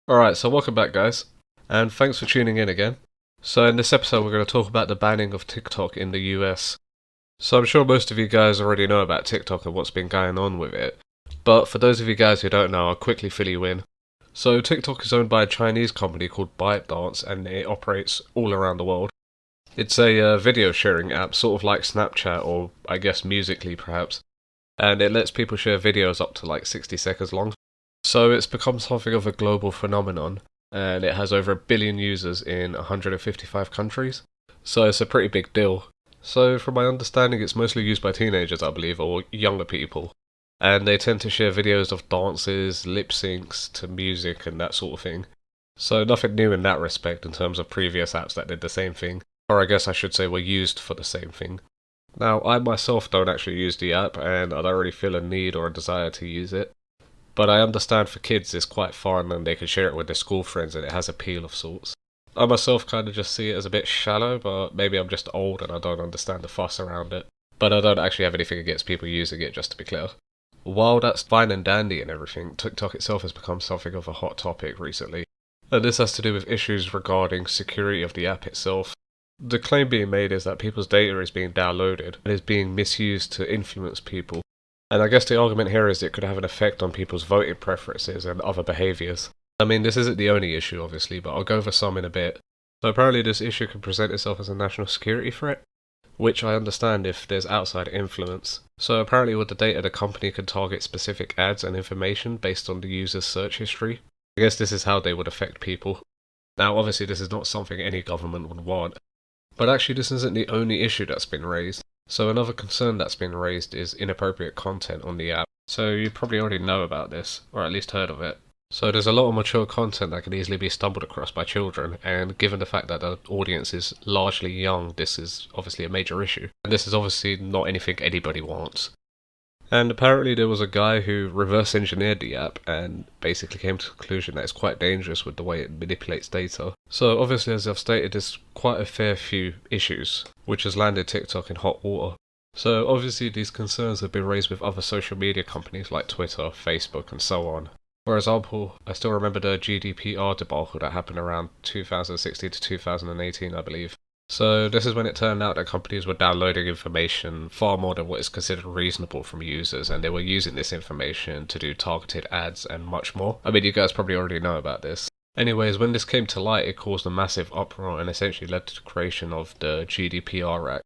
Alright, so welcome back, guys, and thanks for tuning in again. So, in this episode, we're going to talk about the banning of TikTok in the US. So, I'm sure most of you guys already know about TikTok and what's been going on with it, but for those of you guys who don't know, I'll quickly fill you in. So, TikTok is owned by a Chinese company called ByteDance, and it operates all around the world. It's a video sharing app, sort of like Snapchat, or I guess Musical.ly perhaps, and it lets people share videos up to like 60 seconds long. So it's become something of a global phenomenon, and it has over 1 billion users in 155 countries. So it's a pretty big deal. So from my understanding, it's mostly used by teenagers, I believe, or younger people. And they tend to share videos of dances, lip syncs to music and that sort of thing. So nothing new in that respect in terms of previous apps that did the same thing. Or I guess I should say were used for the same thing. Now, I myself don't actually use the app, and I don't really feel a need or a desire to use it. But I understand for kids it's quite fun and they can share it with their school friends and it has appeal of sorts. I myself kind of just see it as a bit shallow, but maybe I'm just old and I don't understand the fuss around it. But I don't actually have anything against people using it, just to be clear. While that's fine and dandy and everything, TikTok itself has become something of a hot topic recently. And this has to do with issues regarding security of the app itself. The claim being made is that people's data is being downloaded and is being misused to influence people. And I guess the argument here is it could have an effect on people's voting preferences and other behaviours. I mean, this isn't the only issue, obviously, but I'll go over some in a bit. So apparently this issue can present itself as a national security threat, which I understand if there's outside influence. So apparently with the data, the company can target specific ads and information based on the user's search history. I guess this is how they would affect people. Now, obviously this is not something any government would want, but actually this isn't the only issue that's been raised. So another concern that's been raised is inappropriate content on the app. So you probably already know about this, or at least heard of it. So there's a lot of mature content that can easily be stumbled across by children, and given the fact that the audience is largely young, this is obviously a major issue. And this is obviously not anything anybody wants. And apparently there was a guy who reverse engineered the app and basically came to the conclusion that it's quite dangerous with the way it manipulates data. So obviously, as I've stated, there's quite a fair few issues, which has landed TikTok in hot water. So obviously these concerns have been raised with other social media companies like Twitter, Facebook and so on. For example, I still remember the GDPR debacle that happened around 2016 to 2018, I believe. So this is when it turned out that companies were downloading information far more than what is considered reasonable from users, and they were using this information to do targeted ads and much more. I mean, you guys probably already know about this. Anyways, when this came to light, it caused a massive uproar and essentially led to the creation of the GDPR Act.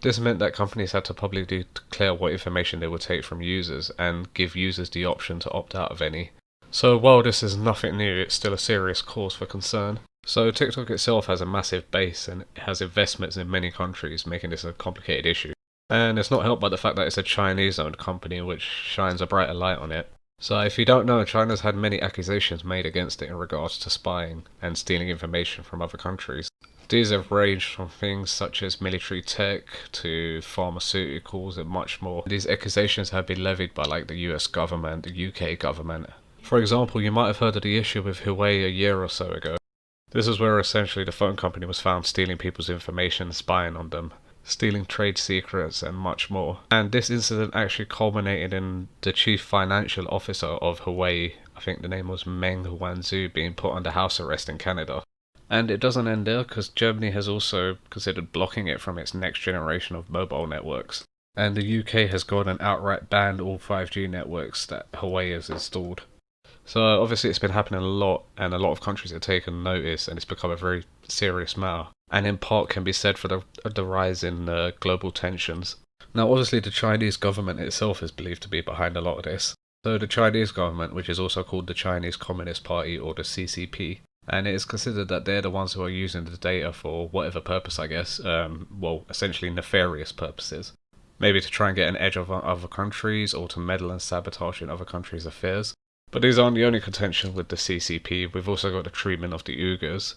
This meant that companies had to publicly declare what information they would take from users and give users the option to opt out of any. So while this is nothing new, it's still a serious cause for concern. So TikTok itself has a massive base and it has investments in many countries, making this a complicated issue. And it's not helped by the fact that it's a Chinese-owned company, which shines a brighter light on it. So if you don't know, China's had many accusations made against it in regards to spying and stealing information from other countries. These have ranged from things such as military tech to pharmaceuticals and much more. These accusations have been levied by like the US government, the UK government. For example, you might have heard of the issue with Huawei a year or so ago. This is where essentially the phone company was found stealing people's information, spying on them, stealing trade secrets and much more. And this incident actually culminated in the chief financial officer of Huawei, I think the name was Meng Wanzhou, being put under house arrest in Canada. And it doesn't end there, because Germany has also considered blocking it from its next generation of mobile networks. And the UK has gone and outright banned all 5G networks that Huawei has installed. So obviously it's been happening a lot, and a lot of countries have taken notice, and it's become a very serious matter. And in part can be said for the rise in global tensions. Now obviously the Chinese government itself is believed to be behind a lot of this. So the Chinese government, which is also called the Chinese Communist Party or the CCP, and it is considered that they're the ones who are using the data for whatever purpose, I guess, essentially nefarious purposes. Maybe to try and get an edge over other countries, or to meddle and sabotage in other countries' affairs. But these aren't the only contention with the CCP. We've also got the treatment of the Uyghurs.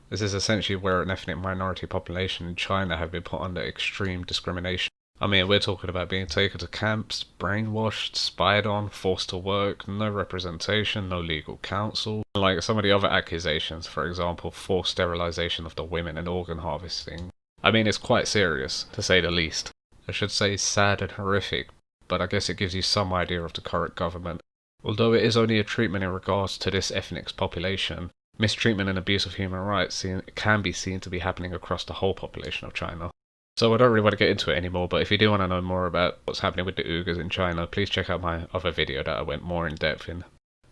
This is essentially where an ethnic minority population in China have been put under extreme discrimination. I mean, we're talking about being taken to camps, brainwashed, spied on, forced to work, no representation, no legal counsel. Like some of the other accusations, for example, forced sterilization of the women and organ harvesting. I mean, it's quite serious, to say the least. I should say sad and horrific, but I guess it gives you some idea of the current government. Although it is only a treatment in regards to this ethnic population, mistreatment and abuse of human rights can be seen to be happening across the whole population of China. So I don't really want to get into it anymore, but if you do want to know more about what's happening with the Uyghurs in China, please check out my other video that I went more in depth in.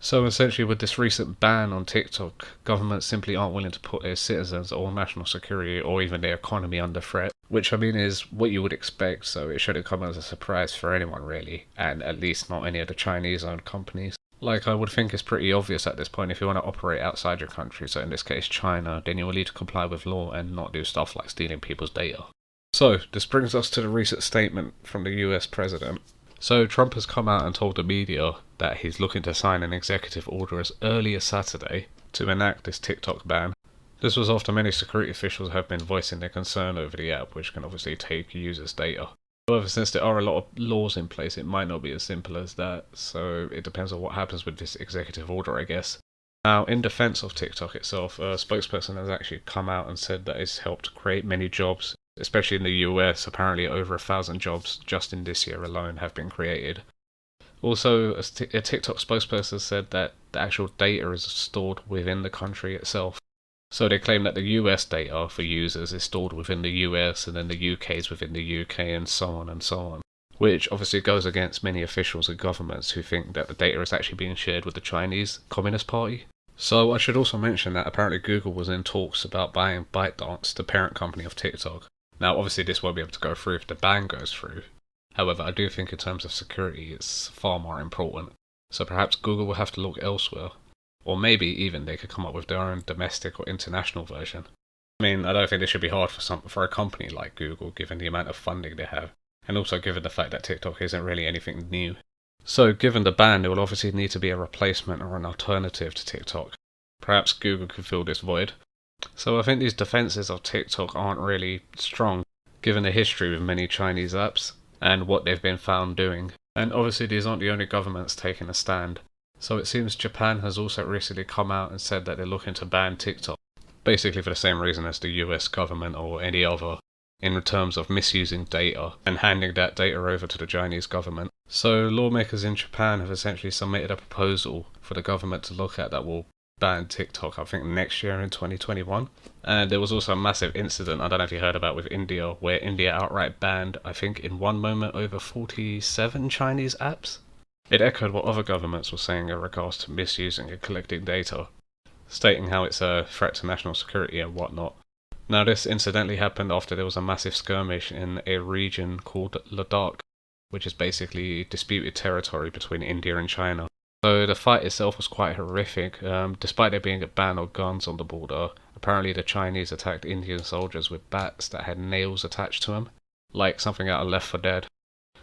So essentially with this recent ban on TikTok, governments simply aren't willing to put their citizens or national security or even their economy under threat, which I mean is what you would expect, so it shouldn't come as a surprise for anyone really, and at least not any of the Chinese owned companies. Like I would think it's pretty obvious at this point, if you want to operate outside your country, so in this case China, then you will need to comply with law and not do stuff like stealing people's data. So, this brings us to the recent statement from the US president. So, Trump has come out and told the media that he's looking to sign an executive order as early as Saturday to enact this TikTok ban. This was after many security officials have been voicing their concern over the app, which can obviously take users' data. However, since there are a lot of laws in place, it might not be as simple as that, so it depends on what happens with this executive order, I guess. Now, in defense of TikTok itself, a spokesperson has actually come out and said that it's helped create many jobs, especially in the US. Apparently over 1,000 jobs just in this year alone have been created. Also, a TikTok spokesperson said that the actual data is stored within the country itself. So they claim that the US data for users is stored within the US and then the UK's within the UK and so on and so on. Which obviously goes against many officials and governments who think that the data is actually being shared with the Chinese Communist Party. So I should also mention that apparently Google was in talks about buying ByteDance, the parent company of TikTok. Now obviously this won't be able to go through if the ban goes through. However, I do think in terms of security it's far more important. So perhaps Google will have to look elsewhere. Or maybe even they could come up with their own domestic or international version. I mean, I don't think this should be hard for a company like Google, given the amount of funding they have, and also given the fact that TikTok isn't really anything new. So given the ban, there will obviously need to be a replacement or an alternative to TikTok. Perhaps Google could fill this void. So I think these defences of TikTok aren't really strong, given the history with many Chinese apps, and what they've been found doing. And obviously these aren't the only governments taking a stand. So it seems Japan has also recently come out and said that they're looking to ban TikTok, basically for the same reason as the US government or any other, in terms of misusing data and handing that data over to the Chinese government. So lawmakers in Japan have essentially submitted a proposal for the government to look at that will ban TikTok, I think next year in 2021. And there was also a massive incident, I don't know if you heard about, with India, where India outright banned, I think in one moment, over 47 Chinese apps. It echoed what other governments were saying in regards to misusing and collecting data, stating how it's a threat to national security and whatnot. Now this incidentally happened after there was a massive skirmish in a region called Ladakh, which is basically disputed territory between India and China. So the fight itself was quite horrific. Despite there being a ban on guns on the border, apparently the Chinese attacked Indian soldiers with bats that had nails attached to them, like something out of Left 4 Dead.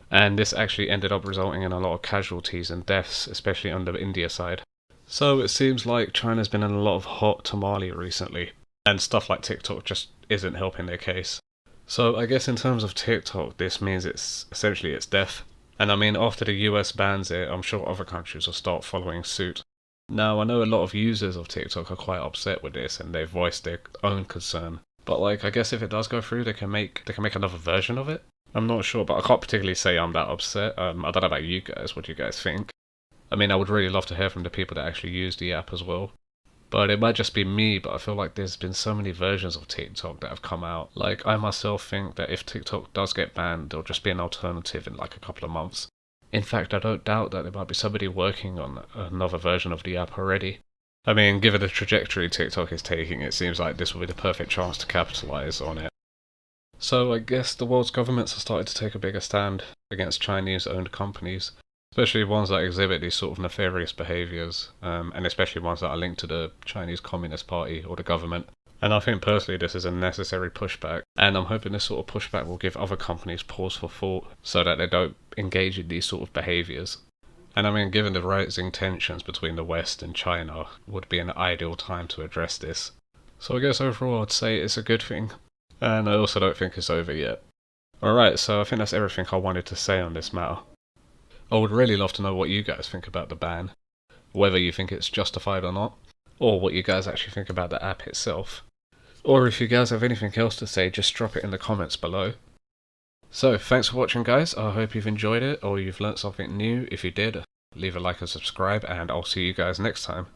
And this actually ended up resulting in a lot of casualties and deaths, especially on the India side. So it seems like China's been in a lot of hot tamale recently, and stuff like TikTok just isn't helping their case. So I guess in terms of TikTok, this means it's death. And I mean, after the US bans it, I'm sure other countries will start following suit. Now, I know a lot of users of TikTok are quite upset with this, and they've voiced their own concern. But like, I guess if it does go through, they can make another version of it. I'm not sure, but I can't particularly say I'm that upset. I don't know about you guys, what do you guys think? I mean, I would really love to hear from the people that actually use the app as well. But it might just be me, but I feel like there's been so many versions of TikTok that have come out. Like, I myself think that if TikTok does get banned, there'll just be an alternative in like a couple of months. In fact, I don't doubt that there might be somebody working on another version of the app already. I mean, given the trajectory TikTok is taking, it seems like this will be the perfect chance to capitalise on it. So I guess the world's governments are starting to take a bigger stand against Chinese-owned companies, especially ones that exhibit these sort of nefarious behaviours, and especially ones that are linked to the Chinese Communist Party or the government. And I think personally this is a necessary pushback, and I'm hoping this sort of pushback will give other companies pause for thought so that they don't engage in these sort of behaviours. And I mean, given the rising tensions between the West and China, would be an ideal time to address this. So I guess overall I'd say it's a good thing, and I also don't think it's over yet. Alright, so I think that's everything I wanted to say on this matter. I would really love to know what you guys think about the ban, whether you think it's justified or not, or what you guys actually think about the app itself. Or if you guys have anything else to say, just drop it in the comments below. So, thanks for watching guys, I hope you've enjoyed it, or you've learnt something new. If you did, leave a like and subscribe, and I'll see you guys next time.